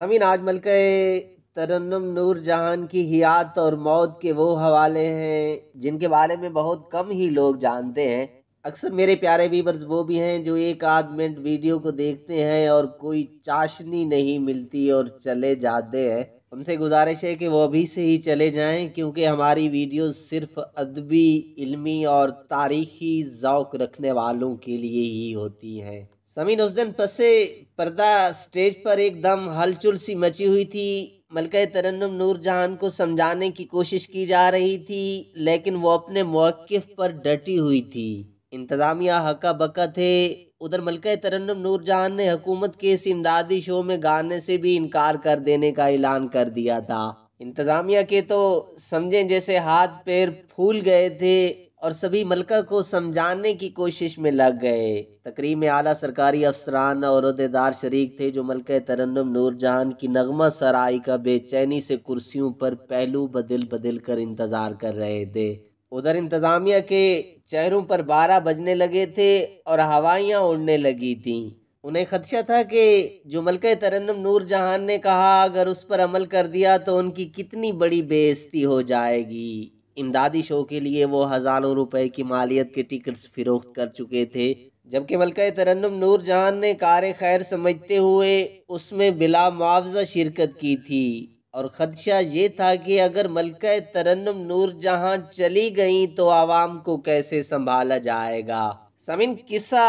अमीन आज मलका तरन्नुम नूर जहान की हयात और मौत के वो हवाले हैं जिनके बारे में बहुत कम ही लोग जानते हैं। अक्सर मेरे प्यारे व्यूअर्स वो भी हैं जो एक आध मिनट वीडियो को देखते हैं और कोई चाशनी नहीं मिलती और चले जाते हैं। उनसे गुजारिश है कि वो अभी से ही चले जाएं, क्योंकि हमारी वीडियो सिर्फ अदबी, इल्मी और तारीखी ज़ौक़ रखने वालों के लिए ही होती हैं। समीन उस दिन पसे पर्दा स्टेज पर एकदम हलचल सी मची हुई थी। मलका तरन्नुम नूर जहान को समझाने की कोशिश की जा रही थी, लेकिन वो अपने मौक़िफ़ पर डटी हुई थी। इंतज़ामिया हक्का बक्का थे। उधर मलका तरन्नुम नूर जहान ने हुकूमत के इस इमदादी शो में गाने से भी इनकार कर देने का ऐलान कर दिया था। इंतज़ामिया के तो समझें जैसे हाथ पैर फूल गए थे और सभी मलका को समझाने की कोशिश में लग गए। तकरीब में आला सरकारी अफसरान और ओहदेदार शरीक थे, जो मलका तरन्नुम नूर जहान की नगमा सराई का बेचैनी से कुर्सियों पर पहलू बदल बदल कर इंतज़ार कर रहे थे। उधर इंतज़ामिया के चेहरों पर 12 बजने लगे थे और हवाइयाँ उड़ने लगी थीं। उन्हें खदशा था कि जो मलका तरन्नुम नूर जहान ने कहा, अगर उस पर अमल कर दिया तो उनकी कितनी बड़ी बेइज्जती हो जाएगी। इमदादी शो के लिए वो हज़ारों रुपए की मालियत के टिकट्स फ़रोख्त कर चुके थे, जबकि मलका तरन्नुम नूर जहान ने कार खैर समझते हुए उसमें बिला मुआवजा शिरकत की थी। और ख़दशा ये था कि अगर मलका तरन्नुम नूर जहां चली गई तो आवाम को कैसे संभाला जाएगा। समीन किस्सा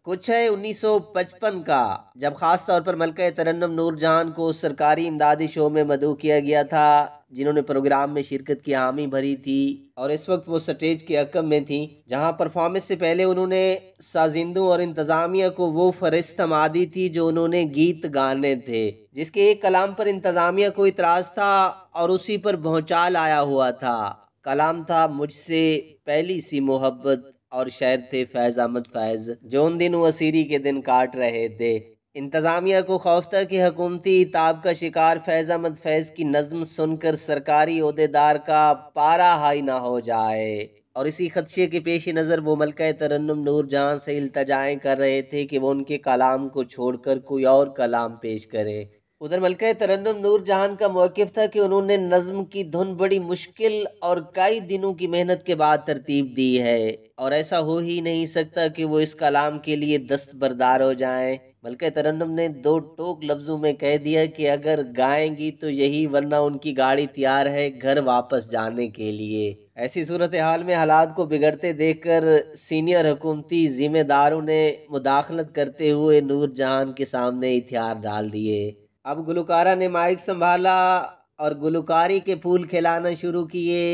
कुछ है 1955 का, जब खास तौर पर मलका तरन्नुम नूर जहान को सरकारी इमदादी शो में मदऊ किया गया था, जिन्होंने प्रोग्राम में शिरकत की हामी भरी थी। और इस वक्त वो स्टेज के अकब में थी, जहां परफॉर्मेंस से पहले उन्होंने साजिंदों और इंतज़ामिया को वो फरिश्त दी थी जो उन्होंने गीत गाने थे, जिसके एक कलाम पर इंतज़ामिया को इतराज़ था और उसी पर भौचाल आया हुआ था। कलाम था मुझसे पहली सी मोहब्बत और शायर थे फैज़ अहमद फैज़, जो उन दिनों असीरी के दिन काट रहे थे। इंतज़ामिया को खौफ था कि हुकूमती इताब का शिकार फैज़ अहमद फैज़ की नज़्म सुनकर सरकारी ओहदेदार का पारा हाई ना हो जाए, और इसी खदशे के पेश नज़र वो मलका तरन्नुम नूर जहां से इल्तजाएं कर रहे थे कि वो उनके कलाम को छोड़कर कोई और कलाम पेश करें। उधर मलका तरन्नुम नूर जहान का मौक़िफ़ था कि उन्होंने नज़्म की धुन बड़ी मुश्किल और कई दिनों की मेहनत के बाद तरतीब दी है, और ऐसा हो ही नहीं सकता कि वो इस कलाम के लिए दस्तबरदार हो जाएं। मलका तरन्नुम ने दो टोक लफ्ज़ों में कह दिया कि अगर गाएंगी तो यही, वरना उनकी गाड़ी तैयार है घर वापस जाने के लिए। ऐसी सूरत हाल में हालात को बिगड़ते देखकर सीनियर हुकूमती ज़िम्मेदारों ने मुदाखलत करते हुए नूर जहान के सामने हथियार डाल दिए। अब गुलकारा ने माइक संभाला और गुलकारी के फूल खिलाना शुरू किए,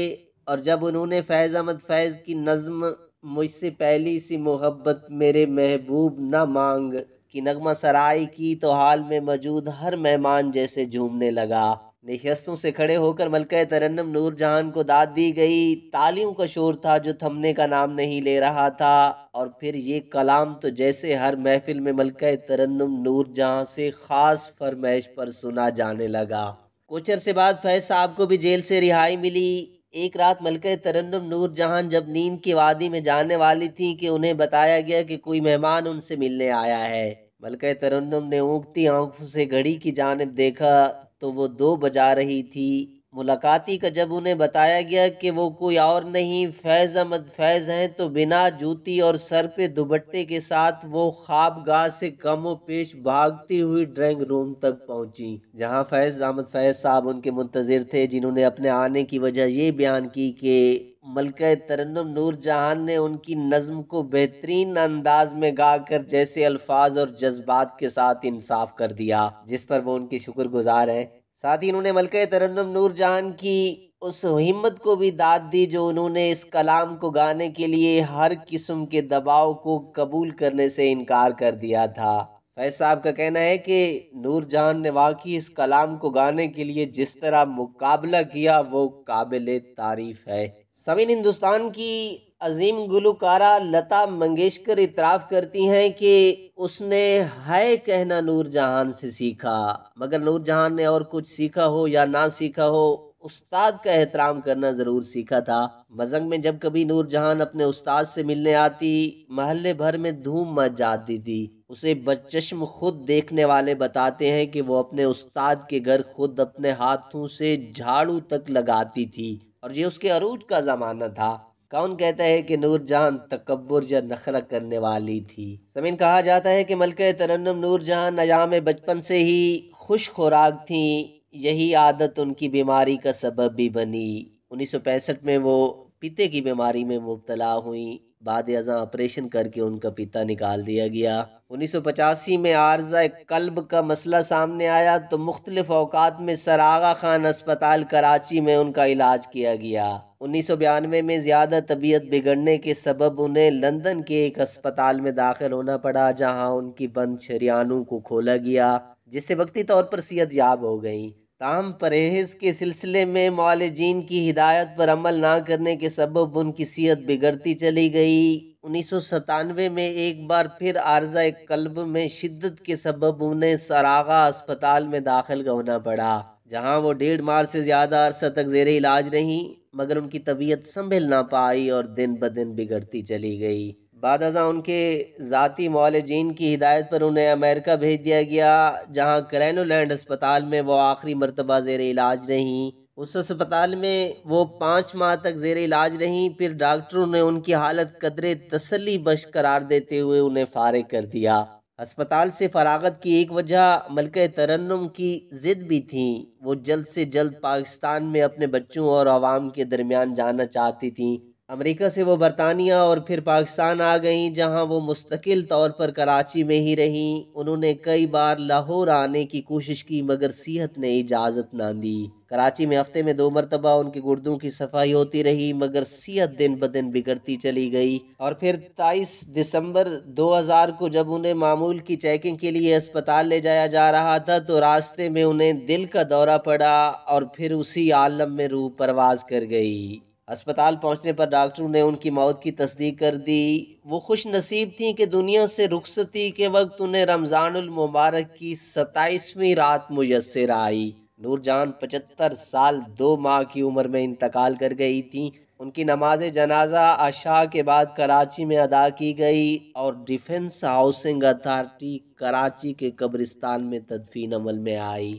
और जब उन्होंने फैज़ अहमद फैज़ की नज़्म मुझसे पहली सी मोहब्बत मेरे महबूब न मांग की नगमा सराई की, तो हाल में मौजूद हर मेहमान जैसे झूमने लगा। नशिस्तों से खड़े होकर मलका तरन्नुम नूर जहान को दाद दी गई। तालियों का शोर था जो थमने का नाम नहीं ले रहा था, और फिर ये कलाम तो जैसे हर महफिल में मलका तरन्नुम नूर जहां से खास फरमाइश पर सुना जाने लगा। कुछ अरसे बाद फैज साहब को भी जेल से रिहाई मिली। एक रात मलका तरन्नुम नूर जहान जब नींद की वादी में जाने वाली थी कि उन्हें बताया गया कि कोई मेहमान उनसे मिलने आया है। मलका तरन्नुम ने ऊँगती आंखों से घड़ी की जानिब देखा तो वो 2 बजा रही थी। मुलाकाती का जब उन्हें बताया गया कि वो कोई और नहीं फैज़ अहमद फैज़ हैं, तो बिना जूती और सर पे दुपट्टे के साथ वो ख्वाबगाह से कमो पेश भागती हुई ड्राइंग रूम तक पहुंची, जहां फैज़ अहमद फैज़ साहब उनके मुंतजिर थे, जिन्होंने अपने आने की वजह ये बयान की कि मलका तरन्नुम नूर जहान ने उनकी नज़्म को बेहतरीन अंदाज में गाकर जैसे अल्फाज और जज्बात के साथ इंसाफ कर दिया, जिस पर वो उनके शुक्रगुजार हैं। साथ ही उन्होंने मलका तरन्नुम नूर जहान की उस हिम्मत को भी दाद दी जो उन्होंने इस कलाम को गाने के लिए हर किस्म के दबाव को कबूल करने से इनकार कर दिया था। फैज साहब का कहना है कि नूर जहान ने वाकई इस कलाम को गाने के लिए जिस तरह मुकाबला किया वो काबिल तारीफ है। समीन हिंदुस्तान की अजीम गुलकारा लता मंगेशकर इतराफ़ करती हैं कि उसने है कहना नूर जहान से सीखा, मगर नूर जहान ने और कुछ सीखा हो या ना सीखा हो, उस्ताद का एहतराम करना ज़रूर सीखा था। मज़ंग में जब कभी नूर जहान अपने उस्ताद से मिलने आती, महल्ले भर में धूम मच जाती थी। اسے بچشم خود دیکھنے والے بتاتے ہیں کہ وہ اپنے استاد کے گھر خود اپنے ہاتھوں سے جھاڑو تک لگاتی تھی، اور یہ اس کے عروج کا زمانہ تھا۔ کون کہتا ہے کہ نور جہاں تکبر یا نخرہ کرنے والی تھی؟ سمین، کہا جاتا ہے کہ ملکہ ترنم نور جہاں ایام بچپن سے ہی خوش خوراک تھیں، یہی عادت ان کی بیماری کا سبب بھی بنی۔ 1965 میں وہ پیتے کی بیماری میں مبتلا ہوئیں، بعد ازاں آپریشن کر کے ان کا پیتا نکال دیا گیا۔ 1985 میں عارضہ قلب کا مسئلہ سامنے آیا تو مختلف اوقات میں سر آغا خان اسپتال کراچی میں ان کا علاج کیا گیا۔ 1992 میں زیادہ طبیعت بگڑنے کے سبب انہیں لندن کے ایک اسپتال میں داخل ہونا پڑا، جہاں ان کی بند شریانوں کو کھولا گیا، جس سے وقتی طور پر صحت یاب ہو گئیں۔ تاہم پرہیز کے سلسلے میں معالجین کی ہدایت پر عمل نہ کرنے کے سبب ان کی صحت بگڑتی چلی گئی۔ 1997 میں ایک بار پھر عارضہ قلب میں شدت کے سبب انہیں سر آغا اسپتال میں داخل ہونا پڑا، جہاں وہ 1.5 ماہ سے زیادہ عرصہ تک زیر علاج رہیں، مگر ان کی طبیعت سنبھل نہ پائی اور دن بدن بگڑتی چلی گئی۔ بعد ازاں ان کے ذاتی معالجین کی ہدایت پر انہیں امریکہ بھیج دیا گیا، جہاں کرینو لینڈ اسپتال میں وہ آخری مرتبہ زیر علاج رہیں۔ اس اسپتال میں وہ 5 ماہ تک زیر علاج رہیں، پھر ڈاکٹروں نے ان کی حالت قدرے تسلی بخش قرار دیتے ہوئے انہیں فارغ کر دیا۔ اسپتال سے فراغت کی ایک وجہ ملکہ ترنم کی ضد بھی تھی، وہ جلد سے جلد پاکستان میں اپنے بچوں اور عوام کے درمیان جانا چاہتی تھیں۔ امریکہ سے وہ برطانیہ اور پھر پاکستان آ گئیں، جہاں وہ مستقل طور پر کراچی میں ہی رہیں۔ انہوں نے کئی بار لاہور آنے کی کوشش کی، مگر صحت نے اجازت نہ دی۔ کراچی میں ہفتے میں 2 مرتبہ ان کے گردوں کی صفائی ہوتی رہی، مگر صحت دن بدن بگڑتی چلی گئی، اور پھر 23 دسمبر 2000 کو جب انہیں معمول کی چیکنگ کے لیے اسپتال لے جایا جا رہا تھا تو راستے میں انہیں دل کا دورہ پڑا اور پھر اسی عالم میں روح پرواز کر گئی۔ اسپتال پہنچنے پر ڈاکٹروں نے ان کی موت کی تصدیق کر دی۔ وہ خوش نصیب تھیں کہ دنیا سے رخصتی کے وقت انہیں رمضان المبارک کی 27ویں رات میسر آئی۔ نور جہاں 75 سال 2 ماہ کی عمر میں انتقال کر گئی تھیں۔ ان کی نماز جنازہ عشاء کے بعد کراچی میں ادا کی گئی اور ڈیفنس ہاؤسنگ اتھارٹی کراچی کے قبرستان میں تدفین عمل میں آئی۔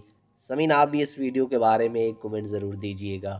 سمین، آپ بھی اس ویڈیو کے بارے میں ایک کمنٹ ضرور دیجیے گا۔